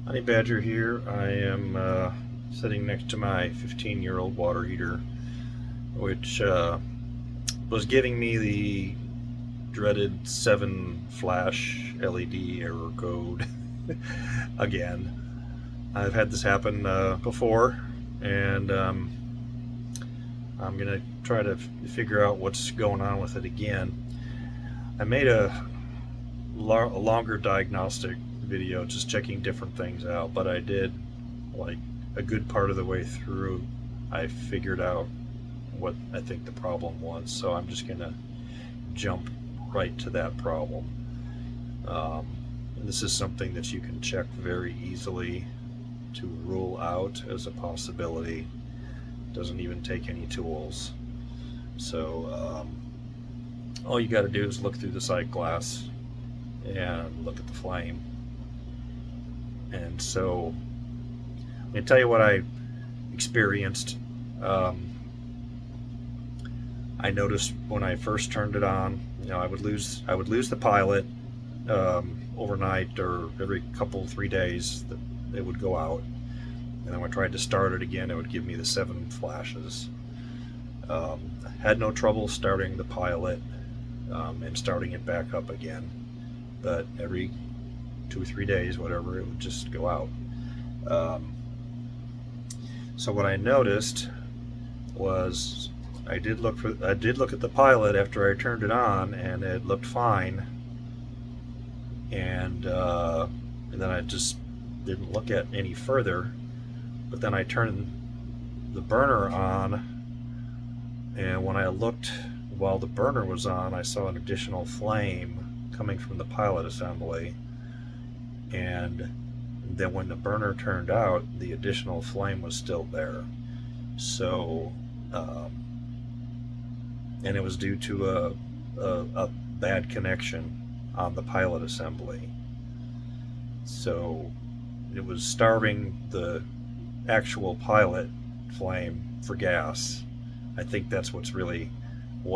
Honey Badger here. I am sitting next to my 15-year-old water heater, which was giving me the dreaded 7 flash LED error code again. I've had this happen before, and I'm going to try to figure out what's going on with it again. I made a longer diagnostic video just checking different things out, but I did, like, a good part of the way through, I figured out what I think the problem was, so I'm just gonna jump right to that problem. And this is something that you can check very easily to rule out as a possibility. It doesn't even take any tools. So all you got to do is look through the sight glass and look at the flame. And so I'm going to tell you what I experienced. I noticed when I first turned it on, I would lose the pilot overnight, or every couple 3 days that it would go out. And then when I tried to start it again, it would give me the 7 flashes. Had no trouble starting the pilot and starting it back up again, but every 2 or 3 days, whatever, it would just go out. So what I noticed was I did look at the pilot after I turned it on, and it looked fine. And then I just didn't look at any further. But then I turned the burner on, and when I looked while the burner was on, I saw an additional flame coming from the pilot assembly. And then when the burner turned out, the additional flame was still there. So, and it was due to a bad connection on the pilot assembly. So it was starving the actual pilot flame for gas. I think that's what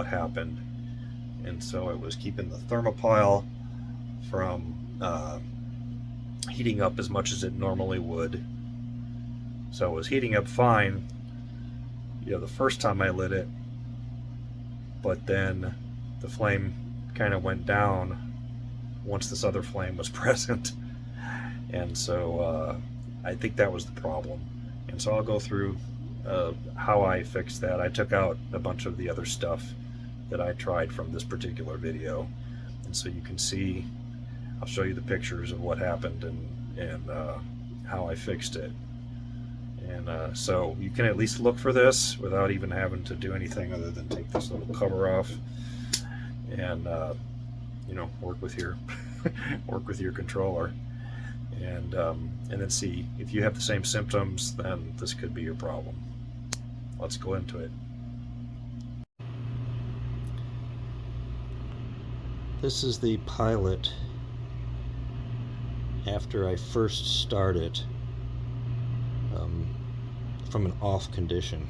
happened. And so it was keeping the thermopile from heating up as much as it normally would. So it was heating up fine, the first time I lit it, but then the flame kind of went down once this other flame was present. And so I think that was the problem. And so I'll go through how I fixed that. I took out a bunch of the other stuff that I tried from this particular video, and so you can see, I'll show you the pictures of what happened and how I fixed it. And so you can at least look for this without even having to do anything other than take this little cover off and work with your work with your controller, and then see if you have the same symptoms. Then this could be your problem. Let's go into it. This is the pilot after I first start it from an off condition,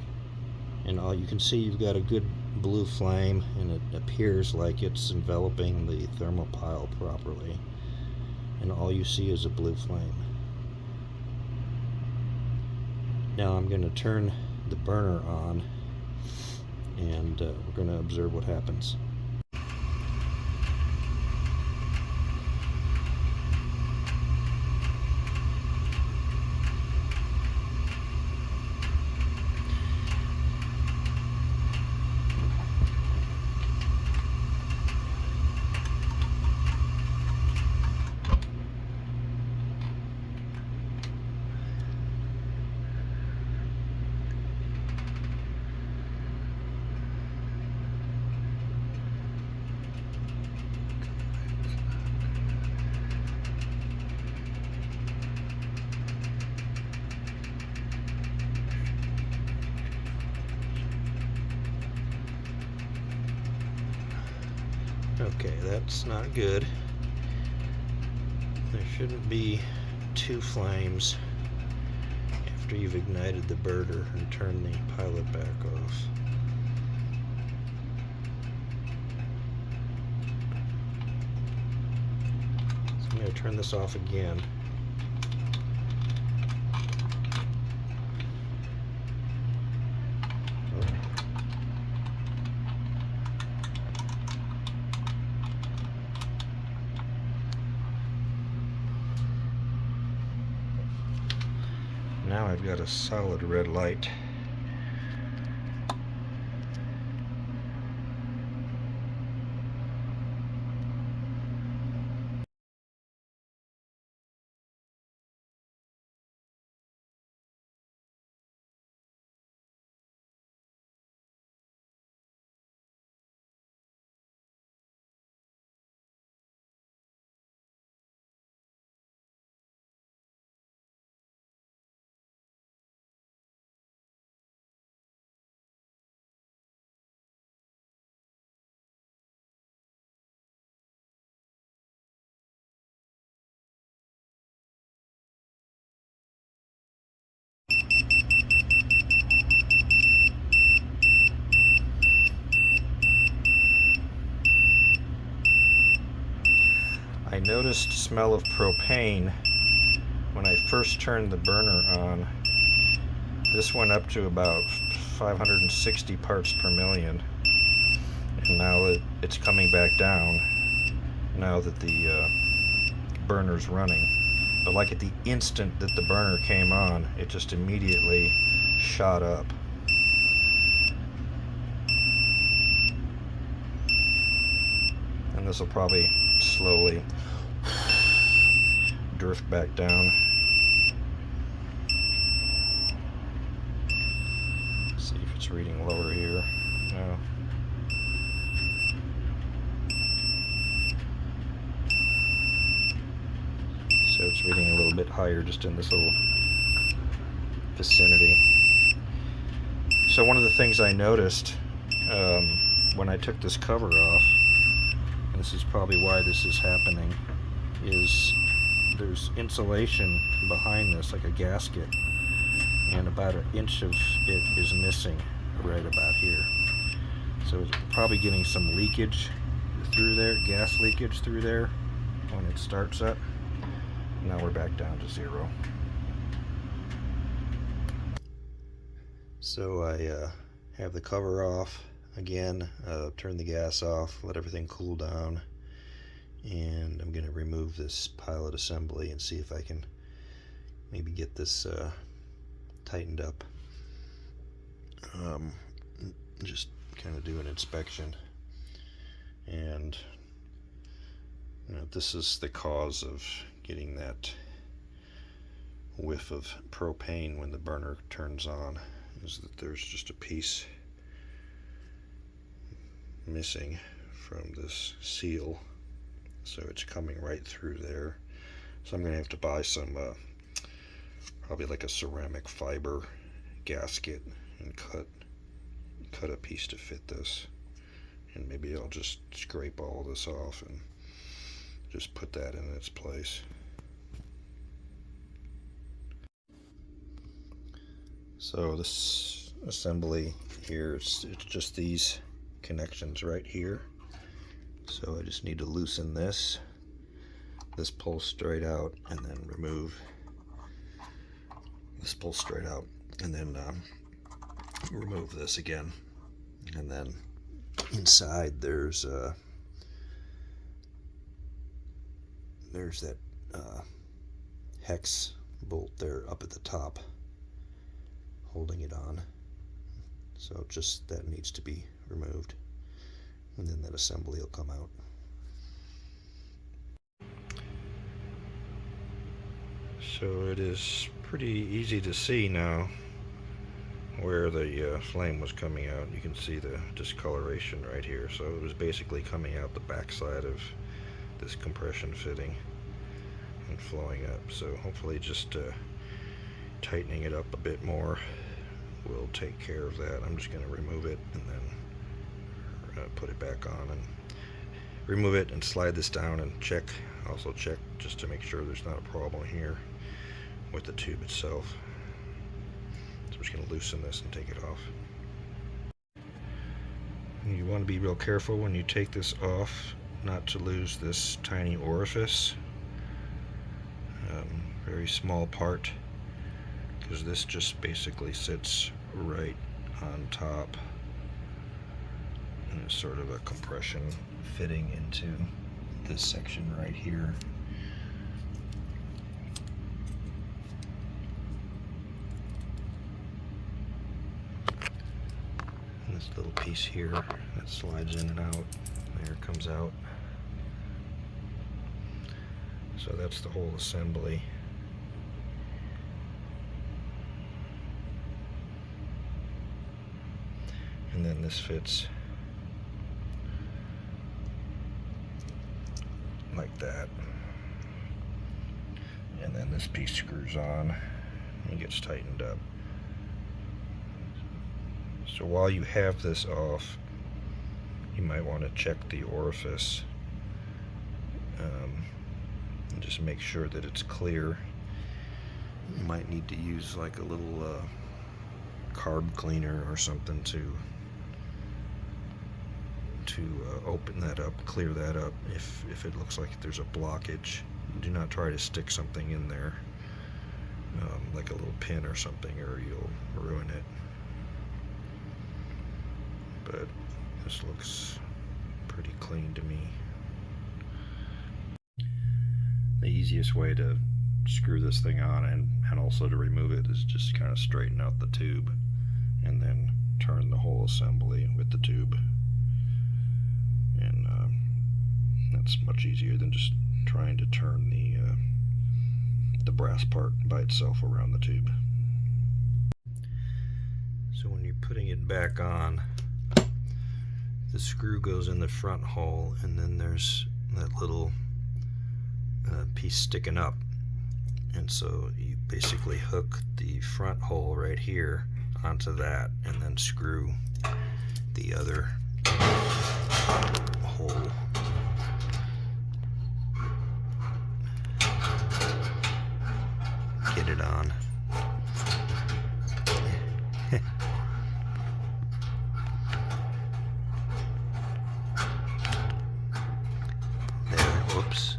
and all you can see, you've got a good blue flame, and it appears like it's enveloping the thermopile properly, and all you see is a blue flame. Now I'm going to turn the burner on, and we're going to observe what happens. Okay, that's not good. There shouldn't be 2 flames after you've ignited the burner and turned the pilot back off. So I'm going to turn this off again. Now I've got a solid red light. I noticed smell of propane when I first turned the burner on. This went up to about 560 parts per million, and now it's coming back down now that the burner's running. But like at the instant that the burner came on, it just immediately shot up. And this will probably slowly drift back down. See if it's reading lower here. No. So it's reading a little bit higher just in this little vicinity. So one of the things I noticed when I took this cover off, and this is probably why this is happening, is there's insulation behind this, like a gasket, and about 1 inch of it is missing right about here. So it's probably getting some leakage through there, gas leakage through there when it starts up. Now we're back down to 0. So I have the cover off again, turn the gas off, let everything cool down, and I'm going to remove this pilot assembly and see if I can maybe get this tightened up. Just kind of do an inspection, and this is the cause of getting that whiff of propane when the burner turns on, is that there's just a piece missing from this seal, so it's coming right through there. So I'm going to have to buy some probably like a ceramic fiber gasket and cut a piece to fit this, and maybe I'll just scrape all this off and just put that in its place. So this assembly here, it's just these connections right here. So I just need to loosen this pulls straight out, and then remove this pulls straight out, and then remove this again. And then inside there's that hex bolt there up at the top holding it on. So just that needs to be removed, and then that assembly will come out. So it is pretty easy to see now where the flame was coming out. You can see the discoloration right here. So it was basically coming out the backside of this compression fitting and flowing up. So hopefully just tightening it up a bit more will take care of that. I'm just going to remove it and then put it back on, and remove it and slide this down and also check just to make sure there's not a problem here with the tube itself. So I'm just going to loosen this and take it off. And you want to be real careful when you take this off not to lose this tiny orifice, very small part, because this just basically sits right on top, and it's sort of a compression fitting into this section right here. This little piece here that slides in and out. There it comes out. So that's the whole assembly. And then this fits like that. And then this piece screws on and gets tightened up. So while you have this off, you might want to check the orifice and just make sure that it's clear. You might need to use like a little carb cleaner or something to open that up, clear that up if it looks like there's a blockage. Do not try to stick something in there, like a little pin or something, or you'll ruin it. But this looks pretty clean to me. The easiest way to screw this thing on and also to remove it is just kind of straighten out the tube and then turn the whole assembly with the tube. And that's much easier than just trying to turn the brass part by itself around the tube. So when you're putting it back on, the screw goes in the front hole, and then there's that little piece sticking up, and so you basically hook the front hole right here onto that and then screw the other hole. Get it on. Whoops.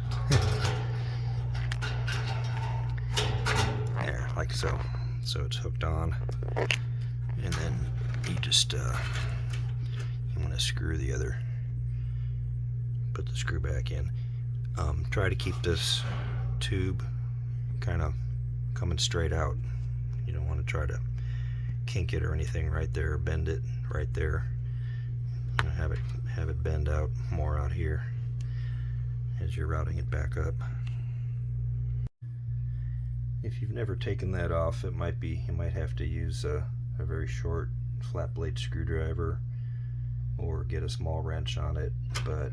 There, like so. So it's hooked on, and then you just you want to screw the other, put the screw back in. Try to keep this tube kind of coming straight out. You don't want to try to kink it or anything right there, bend it right there. Have it bend out more out here as you're routing it back up. If you've never taken that off, you might have to use a very short flat blade screwdriver or get a small wrench on it, but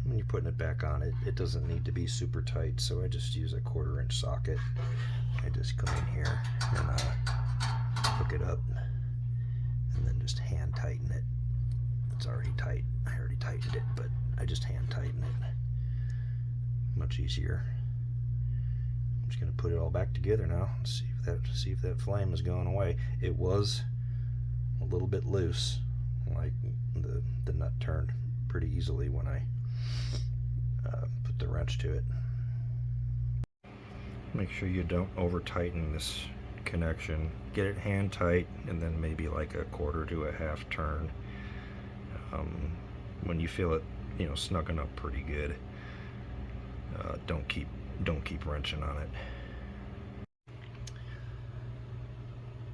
when you're putting it back on, it doesn't need to be super tight, so I just use a 1/4 inch socket. I just come in here and hook it up and then just hand tighten it. It's already tight. I already tightened it, but I just hand tighten it. Much easier. I'm just going to put it all back together now and see if that flame is going away. It was a little bit loose, like the nut turned pretty easily when I put the wrench to it. Make sure you don't over tighten this connection. Get it hand tight and then maybe like a 1/4 to a 1/2 turn. When you feel it, snugging up pretty good. Don't keep wrenching on it.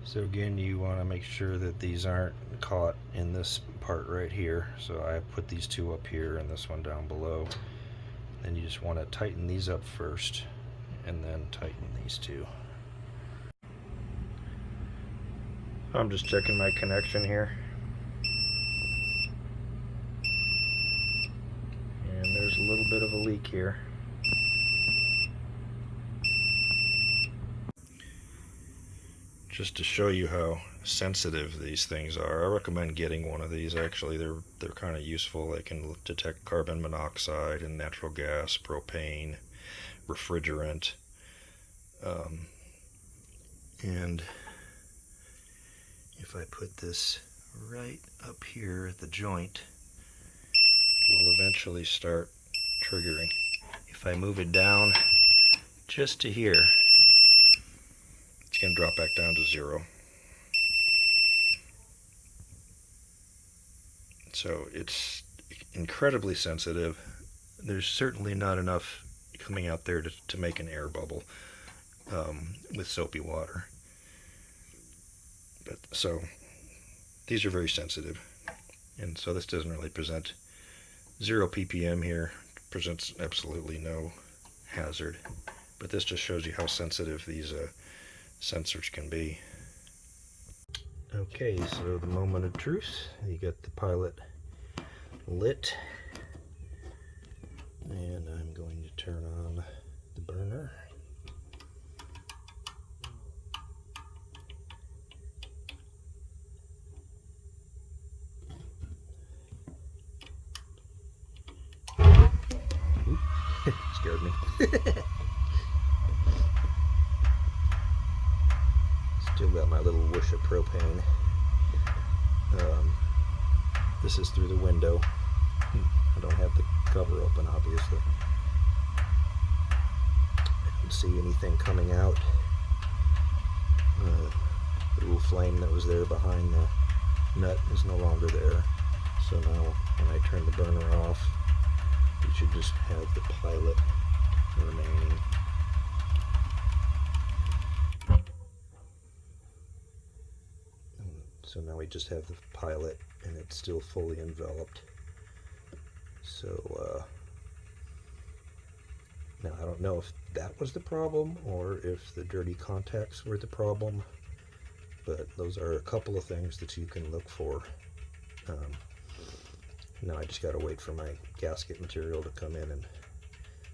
So again, you want to make sure that these aren't caught in this part right here. So I put these two up here and this one down below. Then you just want to tighten these up first and then tighten these two. I'm just checking my connection here. And there's a little bit of a leak here. Just to show you how sensitive these things are, I recommend getting one of these. Actually, they're kind of useful. They can detect carbon monoxide and natural gas, propane, refrigerant, and if I put this right up here at the joint, it will eventually start triggering. If I move it down just to here, it's going to drop back down to 0. So it's incredibly sensitive. There's certainly not enough coming out there to make an air bubble with soapy water. But so these are very sensitive, and so this doesn't really present 0 ppm here, presents absolutely no hazard, but this just shows you how sensitive these sensors can be. Okay, so the moment of truth, you got the pilot lit, and I'm going to turn on the burner. Scared me. Still got my little whoosh of propane. This is through the window. I don't have the cover open, obviously. I don't see anything coming out. The little flame that was there behind the nut is no longer there. So now when I turn the burner off, we should just have the pilot remaining. So now we just have the pilot, and it's still fully enveloped. So now I don't know if that was the problem or if the dirty contacts were the problem, but those are a couple of things that you can look for. Now I just got to wait for my gasket material to come in and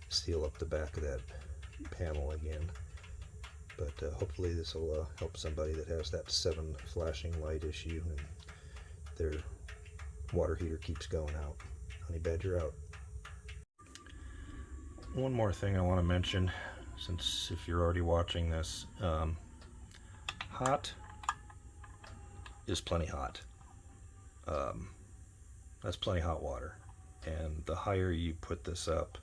seal up the back of that panel again. But hopefully this will help somebody that has that 7 flashing light issue and their water heater keeps going out. Honey Badger out. One more thing I want to mention, since if you're already watching this, hot is plenty hot. That's plenty hot water, and the higher you put this up,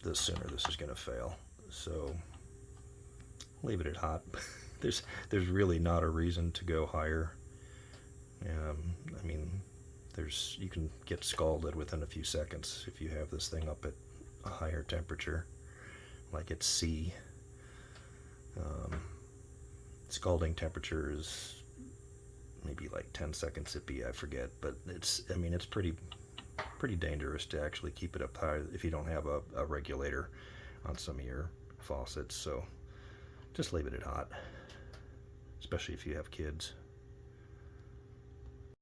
the sooner this is going to fail. So leave it at hot. There's really not a reason to go higher. I mean, you can get scalded within a few seconds if you have this thing up at a higher temperature, like at C. Scalding temperature is maybe like 10 seconds at B, I forget, but it's pretty dangerous to actually keep it up high if you don't have a regulator on some of your faucets. So just leave it at hot, especially if you have kids.